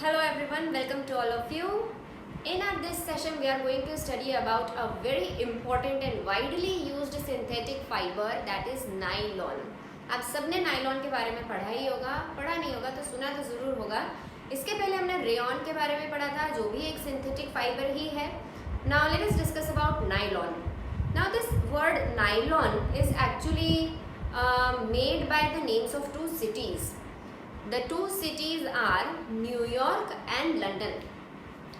Hello everyone, welcome to all of you. In our this session we are going to study about a very important and widely used synthetic fiber that is nylon. आप सबने nylon के बारे में पढ़ा ही होगा, पढ़ा नहीं होगा तो सुना तो ज़रूर होगा. इसके पहले हमने रेयॉन के बारे में पढ़ा था जो भी एक सिंथेटिक फाइबर ही है. Now let us discuss about nylon. Now this word nylon is actually made by the names of two cities. The two cities are New York and London.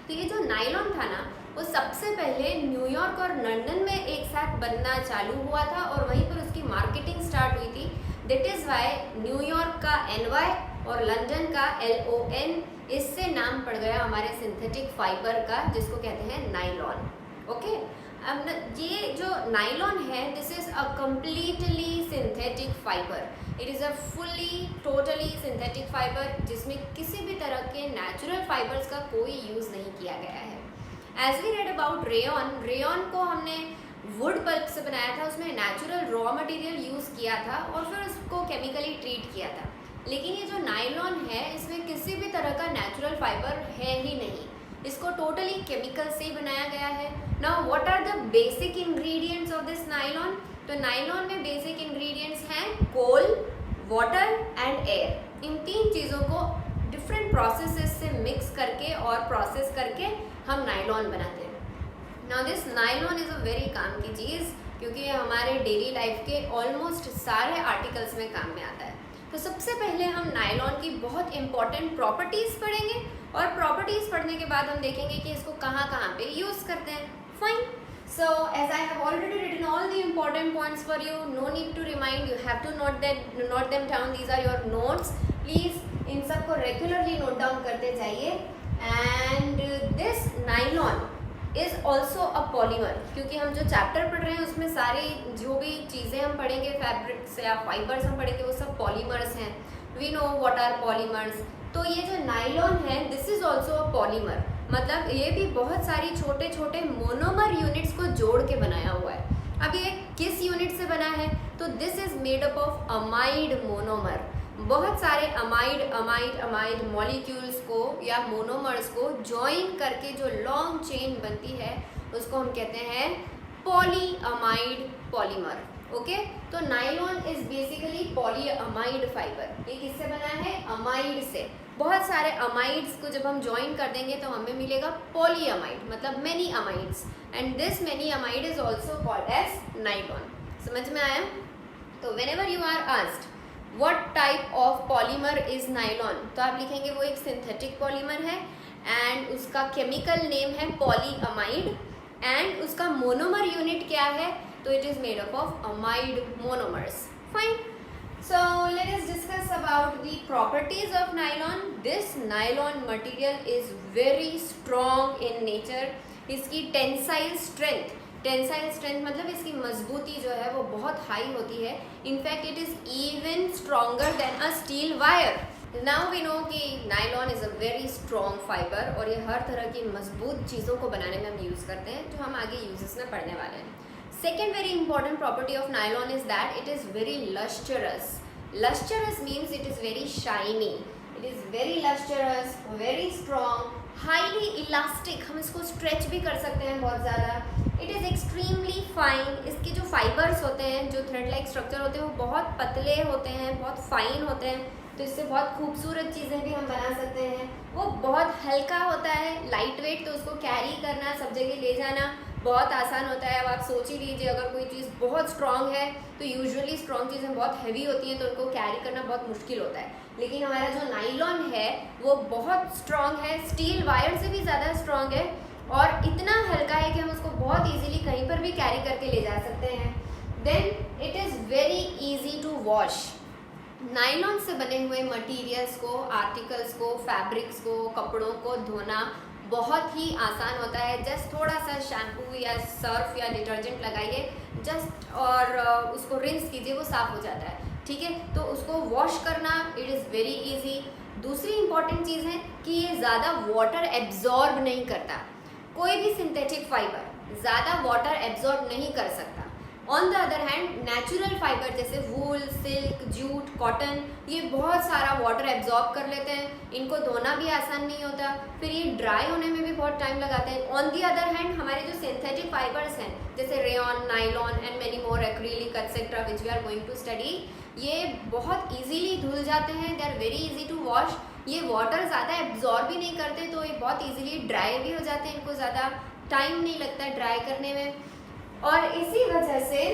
तो ये जो नायलॉन था ना वो सबसे पहले न्यूयॉर्क और लंदन में एक साथ बनना चालू हुआ था और वहीं पर उसकी मार्केटिंग स्टार्ट हुई थी. दैट इज़ वाई न्यूयॉर्क का NY और लंदन का LON इससे नाम पड़ गया हमारे सिंथेटिक फाइबर का जिसको कहते हैं नायलॉन. ओके अब ये जो नायलॉन है this is a completely synthetic fibre. It is a fully totally synthetic fibre जिसमें किसी भी तरह के नेचुरल फाइबर्स का कोई यूज़ नहीं किया गया है. As we read about rayon को हमने वुड पल्प से बनाया था, उसमें नेचुरल रॉ मटेरियल यूज़ किया था और फिर उसको केमिकली ट्रीट किया था. लेकिन ये जो नायलॉन है इसमें किसी भी तरह का नेचुरल फाइबर है ही नहीं, इसको टोटली केमिकल से ही बनाया गया है. Now what are the basic ingredients of this nylon? तो नायलॉन में बेसिक इंग्रेडिएंट्स हैं कोल, वाटर एंड एयर. इन तीन चीज़ों को डिफरेंट प्रोसेसेस से मिक्स करके और प्रोसेस करके हम नायलॉन बनाते हैं. Now this nylon is a very calm की चीज़ क्योंकि ये हमारे डेली लाइफ के ऑलमोस्ट सारे आर्टिकल्स में काम में आता है. तो सबसे पहले हम नायलॉन की बहुत इंपॉर्टेंट प्रॉपर्टीज़ पढ़ेंगे और प्रॉपर्टीज़ पढ़ने के बाद हम देखेंगे कि इसको कहाँ कहाँ पे यूज़ करते हैं. Fine. So as I have already written all the important points for you, no need to remind, you have to note them down. These are your notes. Please इन सबको regularly note down करते जाइए. And this nylon is also a polymer क्योंकि हम जो chapter पढ़ रहे हैं उसमें सारी जो भी चीज़ें हम पढ़ेंगे फैब्रिक्स या फाइबर्स हम पढ़ेंगे वो सब पॉलीमर्स हैं. We know what are polymers. तो ये जो नायलॉन है this is also a polymer. मतलब ये भी बहुत सारी छोटे छोटे मोनोमर यूनिट्स को जोड़ के बनाया हुआ है. अब ये किस यूनिट से बना है? तो this is made up of amide monomer. बहुत सारे अमाइड मॉलिक्यूल्स को या मोनोमर्स को ज्वाइन करके जो लॉन्ग चेन बनती है उसको हम कहते हैं पॉलीअमाइड पॉलीमर. ओके तो nylon is basically polyamide fibre. ये किससे बना है? अमाइड से. बहुत सारे अमाइड्स को जब हम ज्वाइन कर देंगे तो हमें मिलेगा पॉलीअमाइड मतलब many amides and this many amide is also called as nylon. समझ में आया? तो whenever you are asked what type of polymer is nylon तो आप लिखेंगे वो एक सिंथेटिक पॉलीमर है एंड उसका केमिकल नेम है पॉलीअमाइड एंड उसका मोनोमर यूनिट क्या है? तो it is made up of amide monomers. Fine. So let us discuss about the properties of nylon. This nylon material is very strong in nature. इसकी tensile strength मतलब इसकी मजबूती जो है वो बहुत हाई होती है. In fact it is even stronger than a steel wire. Now we know कि nylon is a very strong fibre और ये हर तरह की मजबूत चीज़ों को बनाने में हम यूज़ करते हैं जो हम आगे यूजेस में पढ़ने वाले हैं. Second very important property of nylon is that it is very lustrous. Lustrous means it is very shiny. It is very lustrous, very strong, highly elastic. हम इसको stretch भी कर सकते हैं बहुत ज़्यादा. It is extremely fine. इसके जो fibers होते हैं जो thread-like structure होते हैं वो बहुत पतले होते हैं, बहुत fine होते हैं. तो इससे बहुत खूबसूरत चीज़ें भी हम बना सकते हैं. वो बहुत हल्का होता है, लाइट वेट, तो उसको कैरी करना, सब जगह ले जाना बहुत आसान होता है. अब आप सोच ही लीजिए अगर कोई चीज़ बहुत स्ट्रॉन्ग है तो यूजुअली स्ट्रॉन्ग चीज़ें बहुत हैवी होती हैं तो उनको कैरी करना बहुत मुश्किल होता है. लेकिन हमारा जो नायलॉन है वो बहुत स्ट्रॉन्ग है, स्टील वायर से भी ज़्यादा स्ट्रॉन्ग है और इतना हल्का है कि हम उसको बहुत ईजीली कहीं पर भी कैरी करके ले जा सकते हैं. Then it is very easy to wash. Nylon से बने हुए मटीरियल्स को, आर्टिकल्स को, फैब्रिक्स को, कपड़ों को धोना बहुत ही आसान होता है. जस्ट थोड़ा सा शैम्पू या सर्फ या डिटर्जेंट लगाइए जस्ट और उसको रिंस कीजिए, वो साफ़ हो जाता है. ठीक है, तो उसको वॉश करना इट इज़ वेरी इजी. दूसरी इंपॉर्टेंट चीज़ है कि ये ज़्यादा वाटर एब्जॉर्ब नहीं करता. कोई भी सिंथेटिक फाइबर ज़्यादा वाटर एब्जॉर्ब नहीं कर सकता. On the other hand natural fibre जैसे वूल, सिल्क, जूट, कॉटन, ये बहुत सारा वाटर एब्जॉर्ब कर लेते हैं, इनको धोना भी आसान नहीं होता, फिर ये ड्राई होने में भी बहुत टाइम लगाते हैं। ऑन द अदर हैंड हमारे जो सिंथेटिक फाइबर्स हैं जैसे rayon, nylon and many more, acrylic etcetera which we are going to study, ये बहुत ईजीली धुल जाते हैं, they are very easy to wash, ये वाटर ज़्यादा एब्जॉर्ब भी नहीं करते तो ये बहुत ईजिली ड्राई भी हो जाते हैं, इनको ज़्यादा टाइम नहीं लगता है ड्राई करने में। और इसी वजह से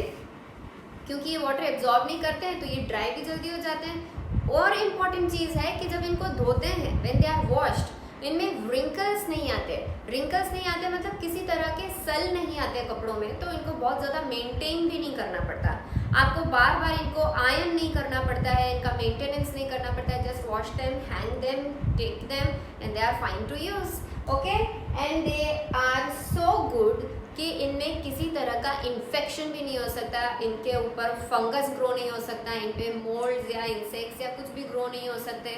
क्योंकि ये वाटर एब्जॉर्ब नहीं करते हैं तो ये ड्राई भी जल्दी हो जाते हैं। और इम्पॉर्टेंट चीज़ है कि जब इनको धोते हैं व्हेन दे आर वॉश्ड, इनमें रिंकल्स नहीं आते। रिंकल्स नहीं आते मतलब किसी तरह के सल नहीं आते कपड़ों में, तो इनको बहुत ज़्यादा मेंटेन भी नहीं करना पड़ता, आपको बार बार इनको आयरन नहीं करना पड़ता है, इनका मेंटेनेंस नहीं करना पड़ता है, just wash them, hang them, take them and they are fine to use, okay. And they are so good कि इनमें किसी तरह का इन्फेक्शन भी नहीं हो सकता, इनके ऊपर फंगस ग्रो नहीं हो सकता, इन पे मोल्ड्स या इंसेक्ट्स या कुछ भी ग्रो नहीं हो सकते।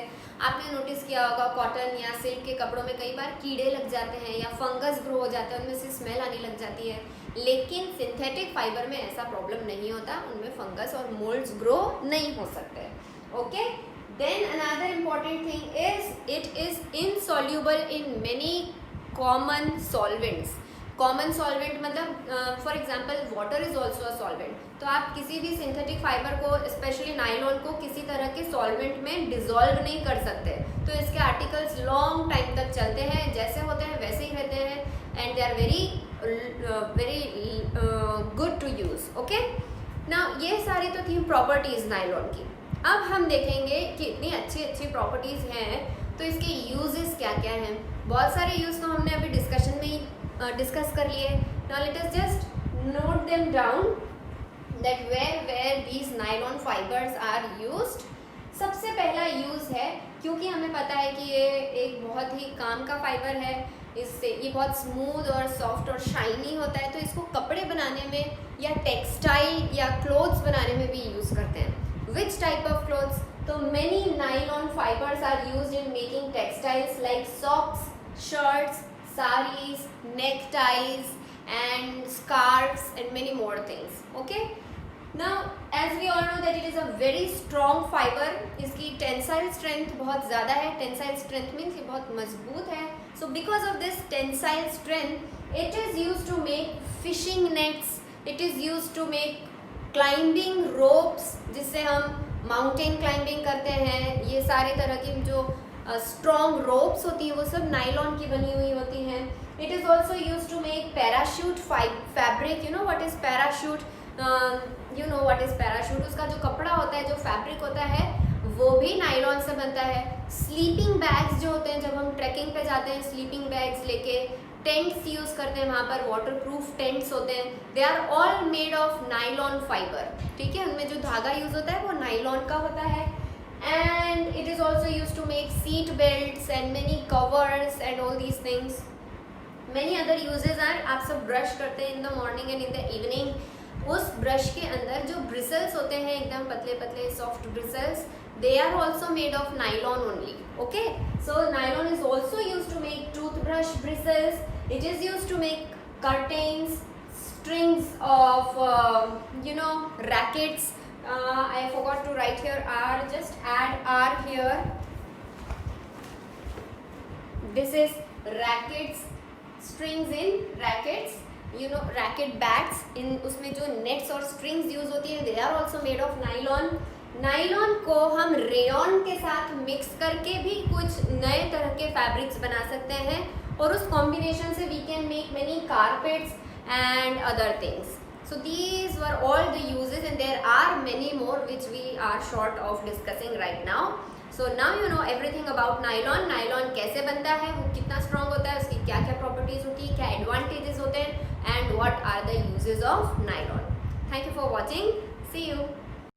आपने नोटिस किया होगा कॉटन या सिल्क के कपड़ों में कई बार कीड़े लग जाते हैं या फंगस ग्रो हो जाता है, उनमें से स्मेल आने लग जाती है, लेकिन सिंथेटिक फाइबर में ऐसा प्रॉब्लम नहीं होता, उनमें फंगस और मोल्ड्स ग्रो नहीं हो सकते, okay. Then another important thing is it is insoluble in many common solvents. Common solvent मतलब for example water is also a solvent, तो आप किसी भी सिंथेटिक फाइबर को स्पेशली नाइलॉन को किसी तरह के सॉल्वेंट में डिजोल्व नहीं कर सकते, तो इसके आर्टिकल्स लॉन्ग टाइम तक चलते हैं, जैसे होते हैं वैसे ही रहते हैं and they are very good to use, okay ना। ये सारी तो थी प्रॉपर्टीज़ नाइलॉन की। अब हम देखेंगे कि इतनी अच्छी अच्छी प्रॉपर्टीज़ हैं तो इसके यूजेस क्या क्या हैं। बहुत सारे यूज़ तो हमने अभी डिस्कशन में ही डिस्कस कर लिए। Now let us just note them down that where these nylon fibres are used. सबसे पहला यूज़ है, क्योंकि हमें पता है कि ये एक बहुत ही काम का फाइबर है, इससे ये बहुत स्मूथ और सॉफ्ट और शाइनी होता है, तो इसको कपड़े बनाने में या टेक्सटाइल या क्लोथ्स बनाने में भी यूज़ करते हैं। Which type of clothes? तो many nylon fibres are used in making textiles like socks, shirts, sarees, neckties and scarves and many more things, okay. Now as we all know that it is a very strong fiber, इसकी tensile strength बहुत ज़्यादा है, tensile strength means ये बहुत मजबूत है, so because of this tensile strength it is used to make fishing nets, it is used to make climbing ropes, जिससे हम mountain climbing करते हैं, ये सारे तरह की जो स्ट्रॉन्ग रोप्स होती हैं वो सब नाइलॉन की बनी हुई होती हैं। It is also use to make parachute fabric, you know what is parachute, you know what is parachute, उसका जो कपड़ा होता है, जो फैब्रिक होता है वो भी नाइलॉन से बनता है। स्लीपिंग बैग्स जो होते हैं, जब हम ट्रैकिंग पे जाते हैं स्लीपिंग बैग्स लेके, टेंट्स यूज़ करते हैं, वहाँ पर वाटर प्रूफ टेंट्स होते हैं, they are all made of nylon fibre, ठीक है। उनमें जो धागा यूज़ होता है वो नाइलॉन का होता है। And it is also used to make seat belts and many covers and all these things. Many other uses are, आप सब ब्रश करते हैं in the morning and in the evening, उस ब्रश के अंदर जो bristles होते हैं एकदम पतले पतले soft bristles, they are also made of nylon only, okay. So nylon is also used to make toothbrush bristles, it is used to make curtains, strings of you know rackets. I forgot to write here R, just add R here. This is rackets, strings in rackets, you know racket bats, in उसमें जो nets और strings use होती हैं, they are also made of nylon. Nylon को हम rayon के साथ mix करके भी कुछ नए तरह के फैब्रिक्स बना सकते हैं, और उस कॉम्बिनेशन से we can make many carpets and other things. So these were all the uses and there are many more which we are short of discussing right now. So now you know everything about nylon. Nylon कैसे बनता है, वो कितना strong होता है, उसकी क्या क्या प्रॉपर्टीज होती है, क्या एडवांटेजेस होते हैं, and what are the uses of nylon. Thank you for watching. See you.